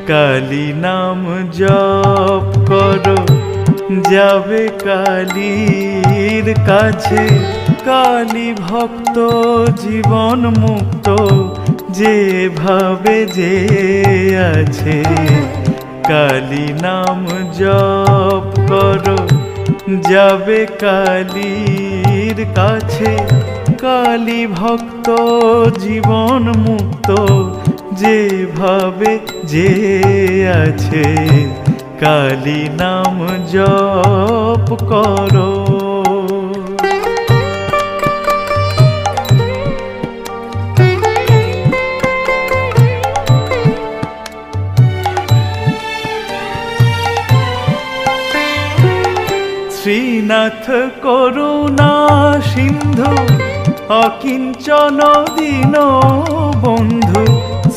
কালী নাম জপ করো, যাবে কালীর কাছে। কালী ভক্ত জীবন মুক্ত, যেভাবে যে আছে। কালী নাম জপ করো, যাবে কালীর কাছে। কালী ভক্ত জীবন মুক্ত, যেভাবে যে আছে। কালী নাম জপ করো। শ্রীনাথ করুণা সিন্ধু, অকিঞ্চন দীন বন্ধু।